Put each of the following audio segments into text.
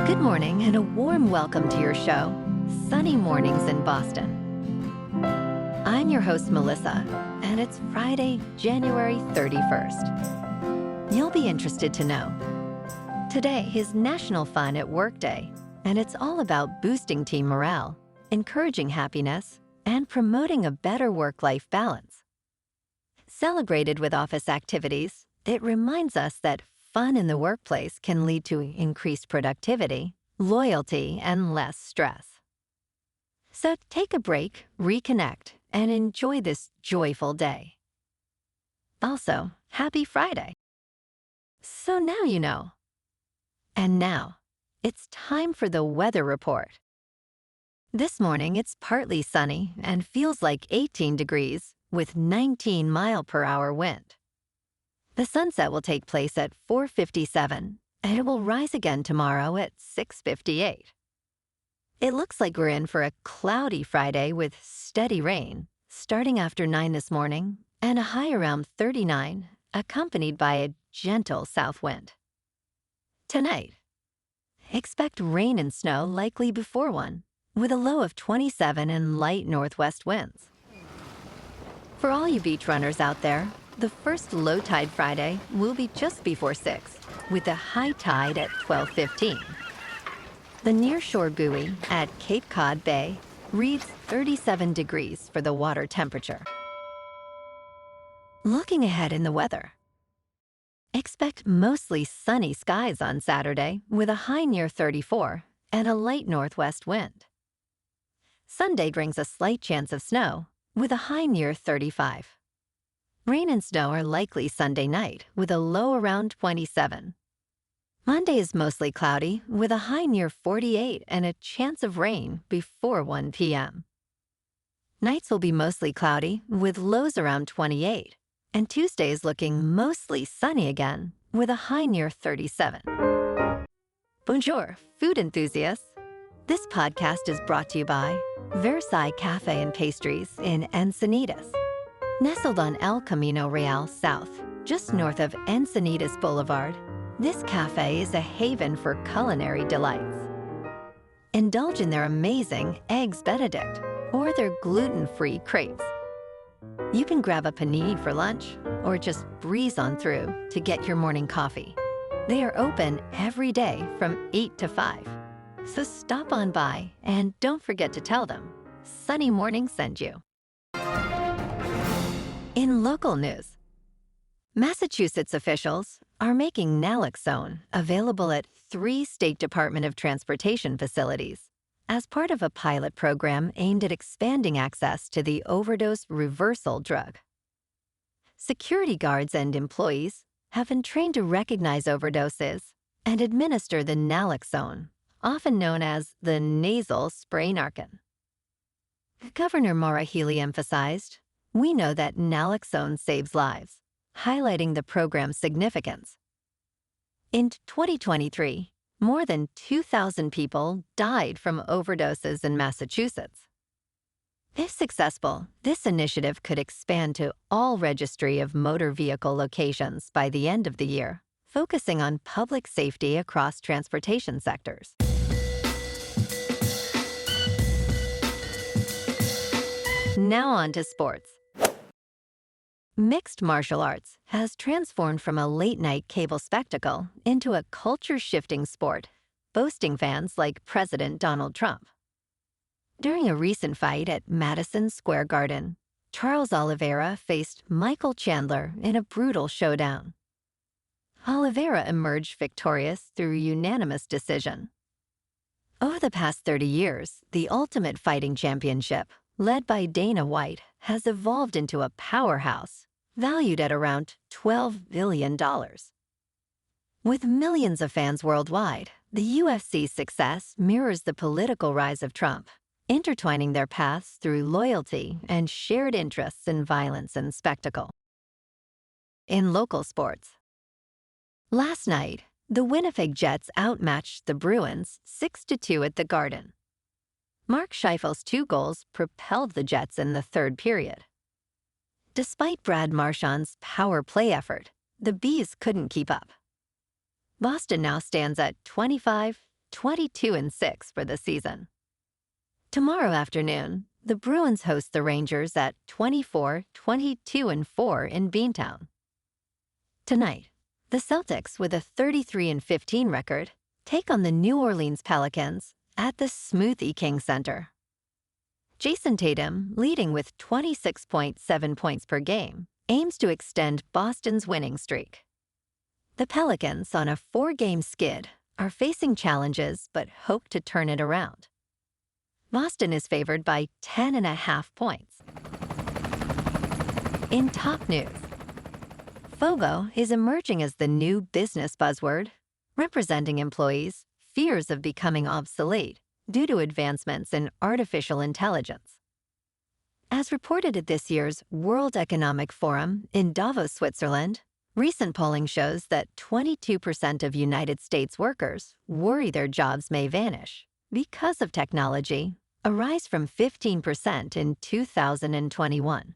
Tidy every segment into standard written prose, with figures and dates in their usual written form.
Good morning and a warm welcome to your show, Sunny Mornings in Boston. I'm your host, Melissa, and it's Friday, January 31st. You'll be interested to know. Today is National Fun at Work Day, and it's all about boosting team morale, encouraging happiness, and promoting a better work-life balance. Celebrated with office activities, it reminds us that fun in the workplace can lead to increased productivity, loyalty, and less stress. So take a break, reconnect, and enjoy this joyful day. Also, happy Friday. So now you know. And now, it's time for the weather report. This morning, it's partly sunny and feels like 18 degrees with 19-mile-per-hour wind. The sunset will take place at 4:57, and it will rise again tomorrow at 6:58. It looks like we're in for a cloudy Friday with steady rain, starting after 9 this morning, and a high around 39, accompanied by a gentle south wind. Tonight, expect rain and snow likely before 1, with a low of 27 and light northwest winds. For all you beach runners out there, the first low tide Friday will be just before 6, with a high tide at 12:15. The nearshore buoy at Cape Cod Bay reads 37 degrees for the water temperature. Looking ahead in the weather. Expect mostly sunny skies on Saturday with a high near 34 and a light northwest wind. Sunday brings a slight chance of snow with a high near 35. Rain and snow are likely Sunday night with a low around 27. Monday is mostly cloudy with a high near 48 and a chance of rain before 1 p.m. Nights will be mostly cloudy with lows around 28, and Tuesday is looking mostly sunny again with a high near 37. Bonjour, food enthusiasts. This podcast is brought to you by Versailles Cafe and Pastries in Encinitas. Nestled on El Camino Real South, just north of Encinitas Boulevard, this cafe is a haven for culinary delights. Indulge in their amazing Eggs Benedict or their gluten-free crepes. You can grab a panini for lunch or just breeze on through to get your morning coffee. They are open every day from 8 to 5. So stop on by and don't forget to tell them Sunny Morning sent you. In local news, Massachusetts officials are making naloxone available at 3 State Department of Transportation facilities as part of a pilot program aimed at expanding access to the overdose reversal drug. Security guards and employees have been trained to recognize overdoses and administer the naloxone, often known as the nasal spray Narcan. Governor Maura Healey emphasized, "We know that naloxone saves lives," highlighting the program's significance. In 2023, more than 2,000 people died from overdoses in Massachusetts. If successful, this initiative could expand to all registry of motor vehicle locations by the end of the year, focusing on public safety across transportation sectors. Now on to sports. Mixed martial arts has transformed from a late-night cable spectacle into a culture-shifting sport, boasting fans like President Donald Trump. During a recent fight at Madison Square Garden, Charles Oliveira faced Michael Chandler in a brutal showdown. Oliveira emerged victorious through unanimous decision. Over the past 30 years, the Ultimate Fighting Championship, led by Dana White, has evolved into a powerhouse, valued at around $12 billion. With millions of fans worldwide, the UFC's success mirrors the political rise of Trump, intertwining their paths through loyalty and shared interests in violence and spectacle. In local sports, last night, the Winnipeg Jets outmatched the Bruins 6-2 at the Garden. Mark Scheifel's 2 goals propelled the Jets in the third period. Despite Brad Marchand's power play effort, the Bees couldn't keep up. Boston now stands at 25, 22-6 for the season. Tomorrow afternoon, the Bruins host the Rangers at 24-22-4 in Beantown. Tonight, the Celtics, with a 33-15 record, take on the New Orleans Pelicans at the Smoothie King Center. Jayson Tatum, leading with 26.7 points per game, aims to extend Boston's winning streak. The Pelicans, on a 4-game skid, are facing challenges but hope to turn it around. Boston is favored by 10.5 points. In top news, FOBO is emerging as the new business buzzword, representing employees' fears of becoming obsolete due to advancements in artificial intelligence. As reported at this year's World Economic Forum in Davos, Switzerland, recent polling shows that 22% of United States workers worry their jobs may vanish because of technology, a rise from 15% in 2021.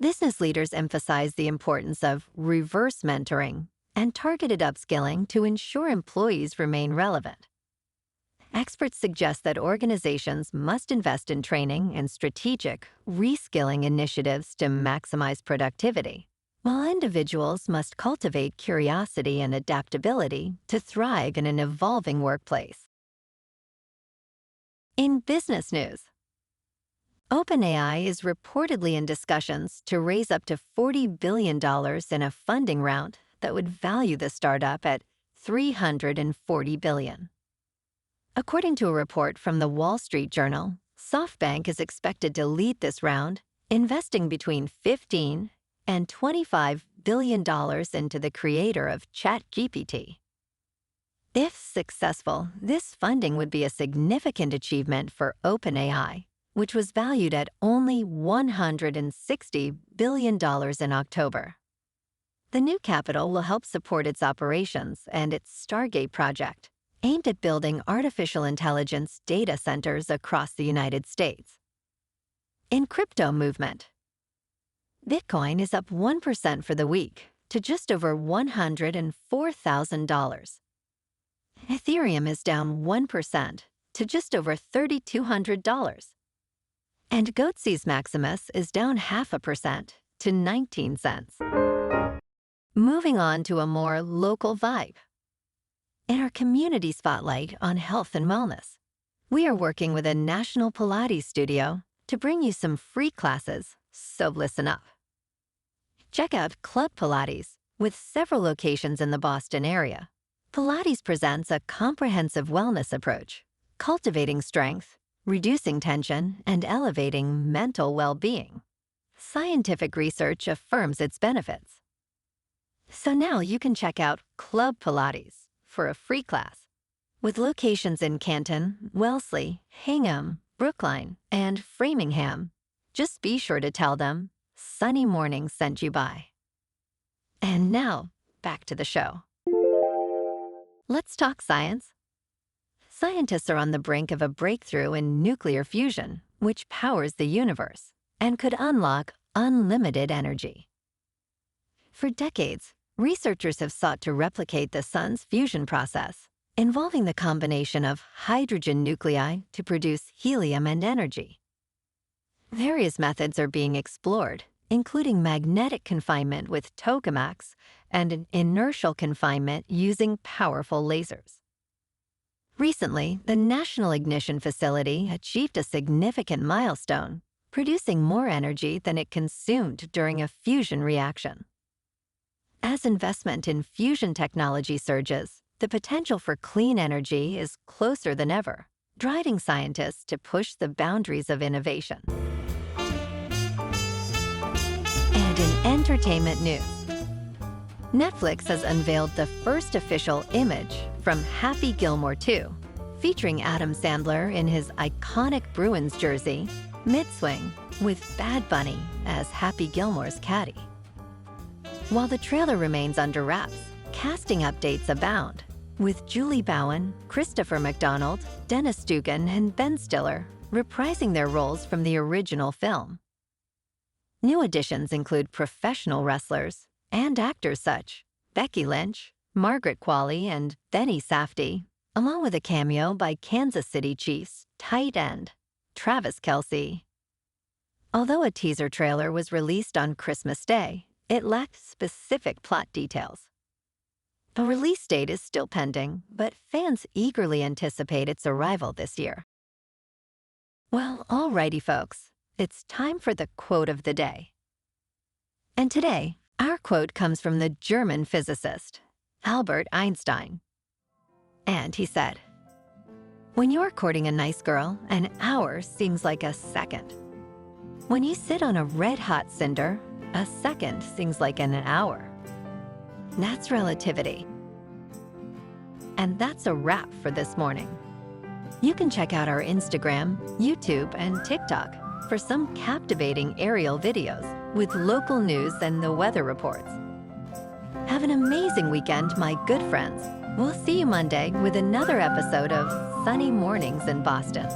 Business leaders emphasize the importance of reverse mentoring and targeted upskilling to ensure employees remain relevant. Experts suggest that organizations must invest in training and strategic reskilling initiatives to maximize productivity, while individuals must cultivate curiosity and adaptability to thrive in an evolving workplace. In business news, OpenAI is reportedly in discussions to raise up to $40 billion in a funding round that would value the startup at $340 billion. According to a report from the Wall Street Journal, SoftBank is expected to lead this round, investing between $15 and $25 billion into the creator of ChatGPT. If successful, this funding would be a significant achievement for OpenAI, which was valued at only $160 billion in October. The new capital will help support its operations and its Stargate project, aimed at building artificial intelligence data centers across the United States. In crypto movement, Bitcoin is up 1% for the week to just over $104,000. Ethereum is down 1% to just over $3,200. And Goatse's Maximus is down 0.5% to 19 cents. Moving on to a more local vibe. In our community spotlight on health and wellness, we are working with a national Pilates studio to bring you some free classes, so listen up. Check out Club Pilates, with several locations in the Boston area. Pilates presents a comprehensive wellness approach, cultivating strength, reducing tension, and elevating mental well-being. Scientific research affirms its benefits. So now you can check out Club Pilates for a free class. With locations in Canton, Wellesley, Hingham, Brookline, and Framingham, just be sure to tell them Sunny Morning sent you by. And now, back to the show. Let's talk science. Scientists are on the brink of a breakthrough in nuclear fusion, which powers the universe and could unlock unlimited energy. For decades, researchers have sought to replicate the sun's fusion process, involving the combination of hydrogen nuclei to produce helium and energy. Various methods are being explored, including magnetic confinement with tokamaks and an inertial confinement using powerful lasers. Recently, the National Ignition Facility achieved a significant milestone, producing more energy than it consumed during a fusion reaction. As investment in fusion technology surges, the potential for clean energy is closer than ever, driving scientists to push the boundaries of innovation. And in entertainment news, Netflix has unveiled the first official image from Happy Gilmore 2, featuring Adam Sandler in his iconic Bruins jersey, mid-swing, with Bad Bunny as Happy Gilmore's caddy. While the trailer remains under wraps, casting updates abound, with Julie Bowen, Christopher McDonald, Dennis Dugan, and Ben Stiller reprising their roles from the original film. New additions include professional wrestlers and actors such Becky Lynch, Margaret Qualley, and Benny Safdie, along with a cameo by Kansas City Chiefs tight end Travis Kelce. Although a teaser trailer was released on Christmas Day, it lacked specific plot details. The release date is still pending, but fans eagerly anticipate its arrival this year. Well, alrighty folks, it's time for the quote of the day. And today, our quote comes from the German physicist, Albert Einstein. And he said, "When you're courting a nice girl, an hour seems like a second. When you sit on a red-hot cinder, a second seems like an hour." That's relativity. And that's a wrap for this morning. You can check out our Instagram, YouTube, and TikTok for some captivating aerial videos with local news and the weather reports. Have an amazing weekend, my good friends. We'll see you Monday with another episode of Sunny Mornings in Boston.